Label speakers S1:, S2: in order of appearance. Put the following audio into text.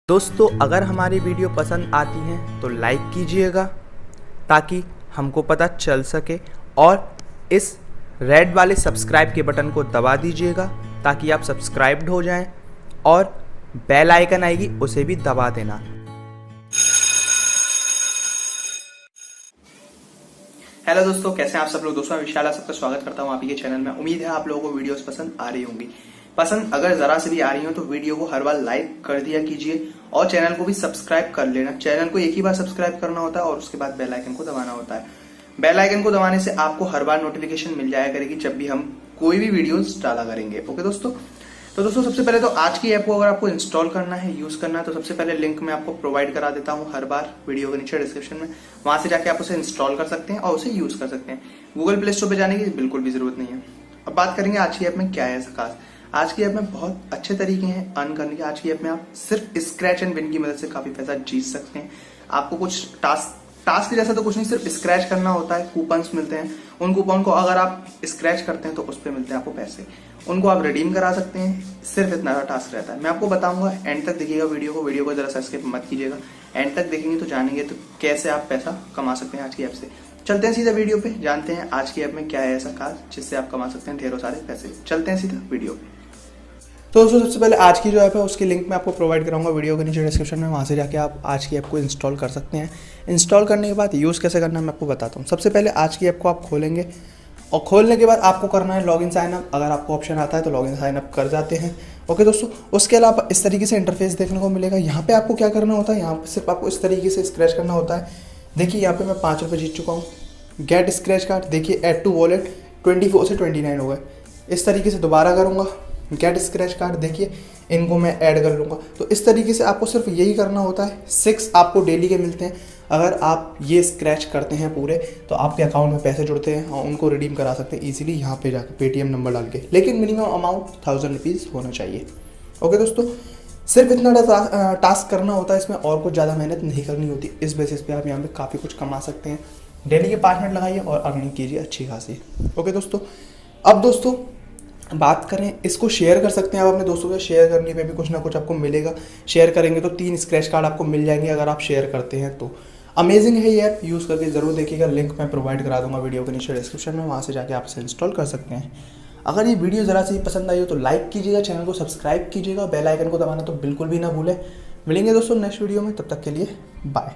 S1: दोस्तों अगर हमारी वीडियो पसंद आती हैं तो लाइक कीजिएगा ताकि हमको पता चल सके, और इस रेड वाले सब्सक्राइब के बटन को दबा दीजिएगा ताकि आप सब्सक्राइब्ड हो जाएं, और बेल आइकन आएगी उसे भी दबा देना। हेलो दोस्तों, कैसे हैं आप सब लोग। दोस्तों मैं विशाल, सबका स्वागत करता हूं आप ही के चैनल में। उम्मीद है आप लोगों को वीडियोस पसंद आ रही होंगी। पसंद अगर जरा से भी आ रही हो तो वीडियो को हर बार लाइक कर दिया कीजिए और चैनल को भी सब्सक्राइब कर लेना। चैनल को एक ही बार सब्सक्राइब करना होता है और उसके बाद बेल आइकन को दबाना होता है। बेल आइकन को दबाने से आपको हर बार नोटिफिकेशन मिल जाया करेगी जब भी हम कोई भी वीडियोस डाला करेंगे। ओके दोस्तों, तो दोस्तों सबसे पहले तो आज की ऐप को अगर आपको इंस्टॉल करना है, यूज करना है, तो सबसे पहले लिंक मैं आपको प्रोवाइड करा देता हूं हर बार वीडियो के नीचे डिस्क्रिप्शन में। वहां से जाके आप उसे इंस्टॉल कर सकते हैं और उसे यूज कर सकते हैं। गूगल प्ले स्टोर पे जाने की बिल्कुल भी जरूरत नहीं है। अब बात करेंगे आज की ऐप में क्या है ऐसा खास। आज की ऐप में बहुत अच्छे तरीके हैं अर्न करने के। आज की ऐप में आप सिर्फ स्क्रैच एंड विन की मदद से काफी पैसा जीत सकते हैं। आपको कुछ टास्क जैसा तो कुछ नहीं, सिर्फ स्क्रैच करना होता है। कूपन्स मिलते हैं, उन कूपन को अगर आप स्क्रैच करते हैं तो उस पर मिलते हैं आपको पैसे, उनको आप रिडीम करा सकते हैं। सिर्फ इतना टास्क रहता है। मैं आपको बताऊंगा, एंड तक देखिएगा वीडियो को जरा सा स्किप मत कीजिएगा। एंड तक देखेंगे तो जानेंगे तो कैसे आप पैसा कमा सकते हैं आज की ऐप से। चलते हैं सीधा वीडियो पे, जानते हैं आज की ऐप में क्या है ऐसा खास जिससे आप कमा सकते हैं ढेरों सारे पैसे। चलते हैं सीधा वीडियो पे। तो दोस्तों सबसे पहले आज की जो ऐप है उसकी लिंक मैं आपको प्रोवाइड कराऊंगा वीडियो के नीचे डिस्क्रिप्शन में। वहाँ से जाके आप आज की ऐप को इंस्टॉल कर सकते हैं। इंस्टॉल करने के बाद यूज़ कैसे करना है मैं आपको बताता हूँ। सबसे पहले आज की ऐप को आप खोलेंगे और खोलने के बाद आपको करना है लॉगिन साइन अप। अगर आपको ऑप्शन आता है तो लॉगिन साइन अप कर जाते हैं। ओके दोस्तों, उसके अलावा इस तरीके से इंटरफेस देखने को मिलेगा। यहाँ पे आपको क्या करना होता है, यहाँ पे सिर्फ आपको इस तरीके से स्क्रैच करना होता है। देखिए यहाँ पे मैं 5 रुपये जीत चुका हूँ। गेट स्क्रैच कार्ड, देखिए ऐड टू वॉलेट 24 से 29 हो गए। इस तरीके से दोबारा करूँगा, गेट स्क्रैच कार्ड, देखिए इनको मैं ऐड कर लूँगा। तो इस तरीके से आपको सिर्फ यही करना होता है। 6 आपको डेली के मिलते हैं। अगर आप ये स्क्रैच करते हैं पूरे तो आपके अकाउंट में पैसे जुड़ते हैं और उनको रिडीम करा सकते हैं इजीली यहाँ पे जाकर पेटीएम नंबर डाल के। लेकिन मिनिमम अमाउंट 1000 रुपीज़ होना चाहिए। ओके दोस्तों, सिर्फ इतना टास्क करना होता है, इसमें और कुछ ज़्यादा मेहनत नहीं करनी होती। इस बेसिस पे आप यहाँ पे काफ़ी कुछ कमा सकते हैं। डेली के 5 मिनट लगाइए और अर्निंग कीजिए अच्छी खासी। ओके दोस्तों, अब दोस्तों बात करें, इसको शेयर कर सकते हैं आप अपने दोस्तों के। शेयर करने पे भी कुछ ना कुछ आपको मिलेगा। शेयर करेंगे तो 3 स्क्रैच कार्ड आपको मिल जाएंगे अगर आप शेयर करते हैं तो। अमेजिंग है ये ऐप, यूज़ करके ज़रूर देखिएगा। लिंक मैं प्रोवाइड करा दूंगा वीडियो के नीचे डिस्क्रिप्शन में। वहाँ से जाके आप इसे इंस्टॉल कर सकते हैं। अगर ये वीडियो ज़रा सी पसंद आई हो तो लाइक कीजिएगा, चैनल को सब्सक्राइब कीजिएगा, बेल आइकन को दबाना तो बिल्कुल भी ना भूलें। मिलेंगे दोस्तों नेक्स्ट वीडियो में, तब तक के लिए बाय।